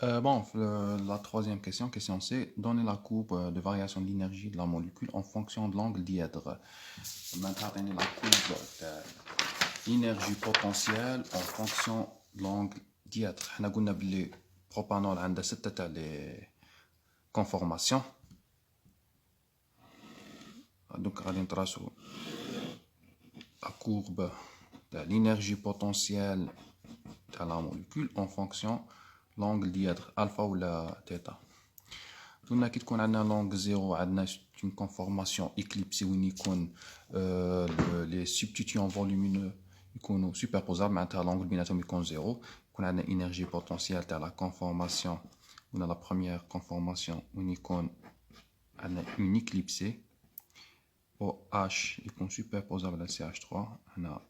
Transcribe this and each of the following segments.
La troisième question, question C, donner la courbe de variation de l'énergie de la molécule en fonction de l'angle dièdre. Maintenant, donner la courbe de l'énergie potentielle en fonction de l'angle dièdre. On a dit que le propanol a 6 les conformations. Donc, on va tracer la courbe de l'énergie potentielle de la molécule en fonction de l'angle dièdre, alpha ou la θ. On a l'angle 0, c'est une conformation éclipsée où les substituants volumineux sont superposables, l'angle binatom est 0. On a l'énergie potentielle de la conformation, on a la première conformation où on a une éclipsée. OH est superposable à CH3, on a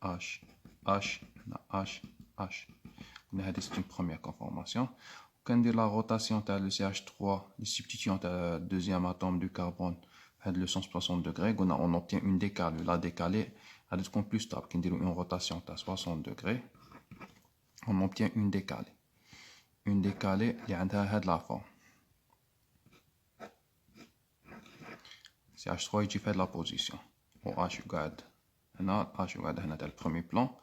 H, H, on a H, H. C'est une première conformation. Quand on dit la rotation de le CH3, les substituants de deuxième atome du carbone, le 160 degrés, on obtient une décalée. La décalée est plus stable. Quand on dit une rotation à 60 degrés, on obtient une décalée. Une décalée, il y a la forme. CH3 il fait de la position. OH regarde. H regarde le premier plan.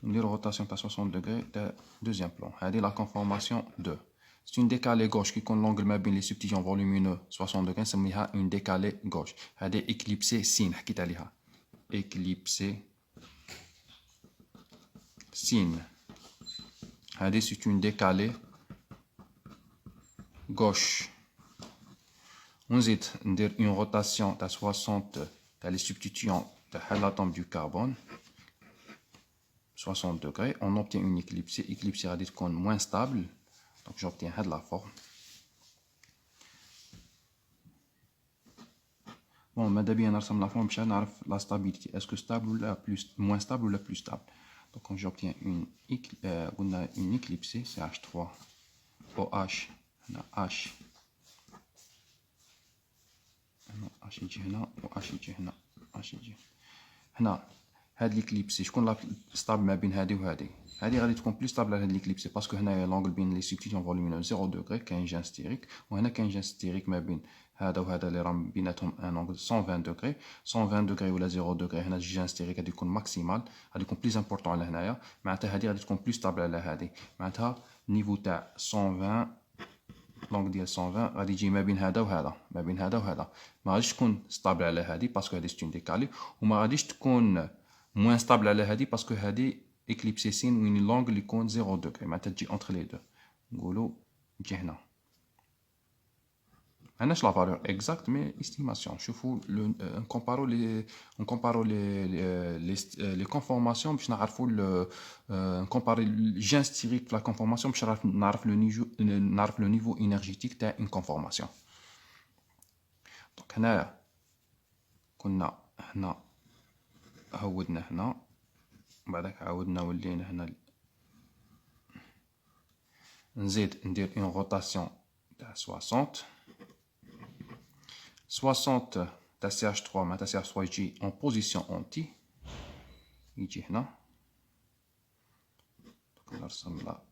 On dit rotation à 60 degrés, deuxième plan. C'est la conformation 2. C'est une décalée gauche qui compte l'angle mabin les substituants volumineux 60 degrés, c'est une décalée gauche. C'est éclipsée sin. Éclipsée sin. C'est une décalée gauche. On dit une rotation à 60 les substituants de l'atome du carbone. 60 degrés, on obtient une éclipsée. Éclipsée à dire qu'on est moins stable. Donc j'obtiens la forme. Bon, mais d'abord, on a la forme pour la stabilité. Est-ce que stable ou moins stable ou la plus stable? Donc j'obtiens une éclipsée, c'est H3, OH, on a H. H ici, OH ici, H ici. هاد l'éclipse شكون لا ستابل ما بين هادي وهادي هادي غادي تكون بلو ستابل على هاد l'éclipse باسكو هنايا لونغل بين لي سيبتيسيون فولومينو 0 دوغري كاين جان ستيريك وهنا كاين جان ستيريك ما بين هذا وهذا اللي راهم بيناتهم ان اونغل 120 دوغري 120 دوغري ولا 0 دوغري هنا جان ستيريك غادي يكون ماكسيمال غادي يكون بليز امبورطون على هنايا معناتها هادي غادي تكون بلو ستابل على هادي معناتها نيفو تاع 120 لونغ ديال 120 غادي يجي ما بين هذا وهذا ما بين هذا وهذا ما غاديش تكون ستابل على هادي باسكو هادي ستون ديكالي وما غاديش تكون moins stable à la parce que hadi éclipse sin ou une longue qui compte 0 degré mais tu entre les deux نقولوا تجي هنا معناش la valeur exacte mais estimation شوفوا on compare les conformations باش نعرفوا comparer le gain stérique de la conformation باش نعرف le niveau énergétique تاع une conformation donc هنا كنا هنا عودنا هنا بعدك عودنا ولينا هنا نزيد ندير اون روتاسيون تاع 60 60 تاع CH3 معناتها CH3 يجي en position anti يجي هنا نرسم لا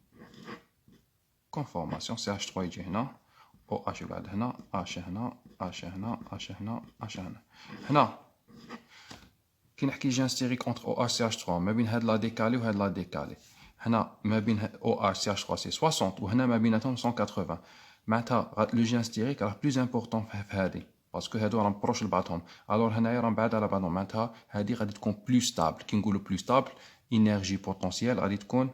conformation CH3 يجي هنا OH يقعد هنا H هنا H هنا H هنا H هنا هنا كي نحكي جان ستيريك entre OH CH3 ما بين هاد لا ديكالي وهاد لا ديكالي هنا ما بين OH CH3 سي 60 وهنا ما بيناتهم 180 معناتها لو جان ستيريك راه بلوز امبورطون في هادي باسكو هادو راهم بروش لبعضهم الوغ هنايا راهم بعاد على بعضهم معناتها هادي غادي تكون بلو ستابل كي نقولوا بلو ستابل انرجي بوتونسييل غادي تكون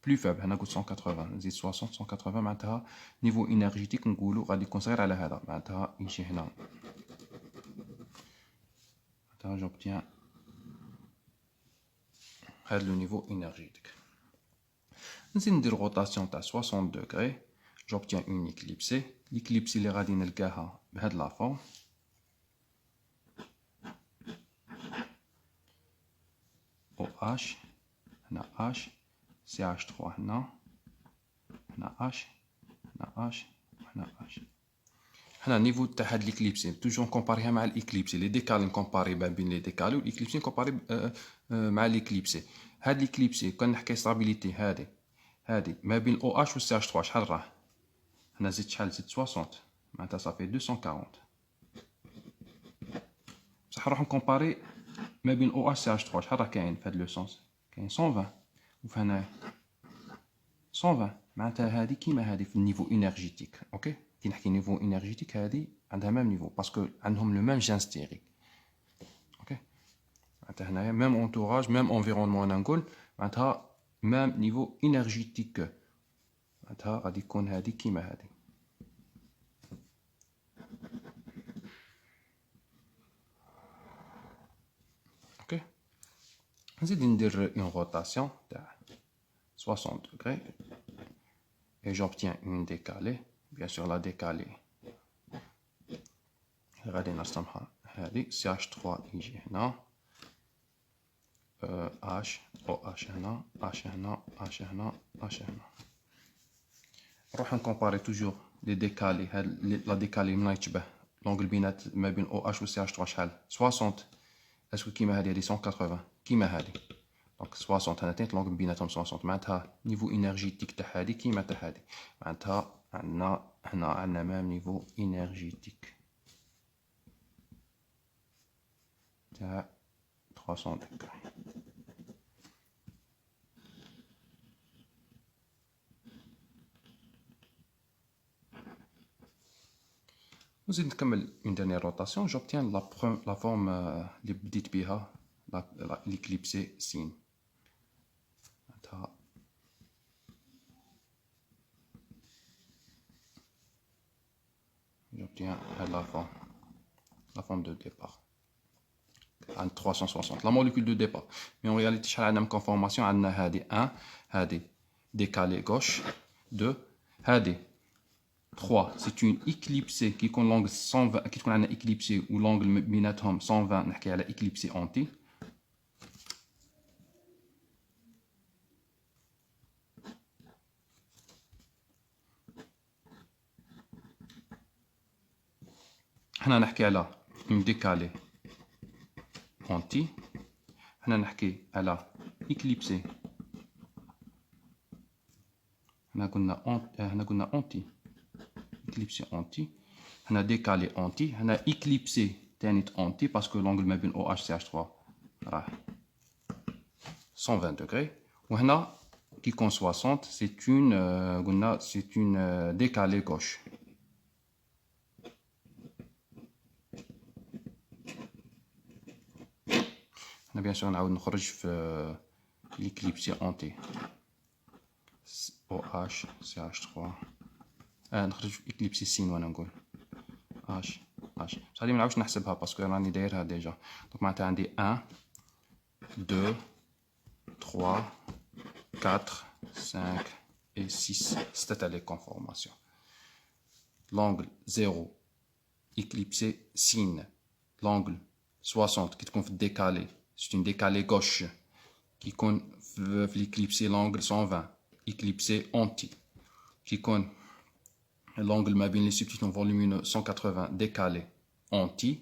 بلو فابل هنا قلت 180 نزيد 60 180 معناتها نيفو انرجيتيك نقولوا غادي يكون صغير على هذا معناتها يجي هنا j'obtiens le niveau énergétique. نزيد ندير rotation تاع 60 degrés, j'obtiens une éclipsée. L'éclipse اللي غادي نلقاها بهاد لا فورم. OH هنا H CH3 هنا H هنا H هنا H. هنا نيفو تاع هاد ليكليبسي توجور نكومباريها مع الاكليبسي لي ديكالي نكومباري ما بين لي ديكالي والاكليبسي نكومباري مع ليكليبسي هاد ليكليبسي كان نحكي ستابيليتي هادي هادي ما بين او اش و سي اش 3 شحال راه هنا زدت شحال زدت 60 معناتها صافي 240 بصح نروح نكومباري ما بين او اش سي اش 3 شحال راه كاين في هاد لو سونس كاين 120 وفي هنايا 120 معناتها هادي كيما هادي في النيفو انرجيتيك اوكي كي نحكي نيفو انرجيتيك هادي عندها ميم نيفو باسكو عندهم لو ميم جين ستيريك اوكي معناتها هنايا ميم اونتوراج ميم انفيرونمون انا نقول معناتها ميم نيفو انرجيتيك معناتها غادي يكون هادي كيما هادي اوكي نزيد ندير اون روتاسيون تاع 60 degrés et j'obtiens une décalée bien sûr la décalée غادي نرسمها هذه CH3 يجي هنا H OH هنا H هنا H هنا H هنا نروح نكومباري توجور لي ديكالي هاد لا ديكالي من يتشبه لونغل بينات ما بين OH و CH3 شحال 60 اسكو كيما هادي 180 كيما هادي دونك 60 هنا تاني لونغل بيناتهم 60 معناتها نيفو انرجيتيك تاع هادي كيما تاع هادي معناتها عندنا هنا عندنا ميم نيفو انرجيتيك تاع 300 degrés نزيد نكمل une dernière rotation j'obtiens la forme اللي بديت بها l'éclipsé sin معناتها j'obtiens la forme de départ عند 360 la molécule de départ mais en réalité شحال عندنا من conformation عندنا هادي 1 هادي décalé gauche 2 هادي 3 c'est une éclipsée qui يكون l'angle 120 كي تكون عندنا éclipsée و l'angle بيناتهم 120 نحكي على éclipsée anti هنا نحكي على une décalée anti هنا نحكي على éclipsée هنا قلنا anti éclipsé anti هنا décalé anti هنا éclipsé تاني anti parce que l'angle ما بين OH CH3 راه 120 degrés وهنا qui compte 60 c'est une قلنا c'est une décalée gauche هنا bien sûr نعاود نخرج في l'éclipsé anti OH CH3 نخرج في éclipsé sin وانا نقول H بصح هادي منعاودش نحسبها باسكو راني دايرها ديجا دونك معناتها عندي 1 2 3 4 5 et 6 ستة لي كونفورماسيون l'angle 0 éclipsé sin l'angle 60 كي تكون في الديكالي c'est une décalée gauche كي يكون في l'éclipsé l'angle 120 éclipsé anti كي يكون l'angle ما بين les substitutions volumineux 180 décalé anti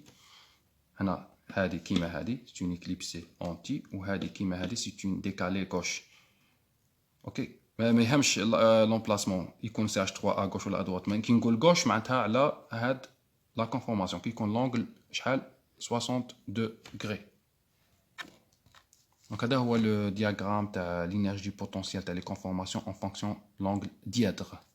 هنا هادي كيما هادي c'est une éclipsée anti وهادي كيما هادي c'est une décalée gauche اوكي ما يهمش لومبلاسمون يكون سي اش 3 ا غوش ولا ا دوات كي نقول غوش معناتها على هاد لا كونفورماسيون كي يكون لونغل شحال 62 degrés دونك هذا هو لو دياغرام تاع لينيرجي بوتونسيال تاع لي كونفورماسيون en fonction l'angle dièdre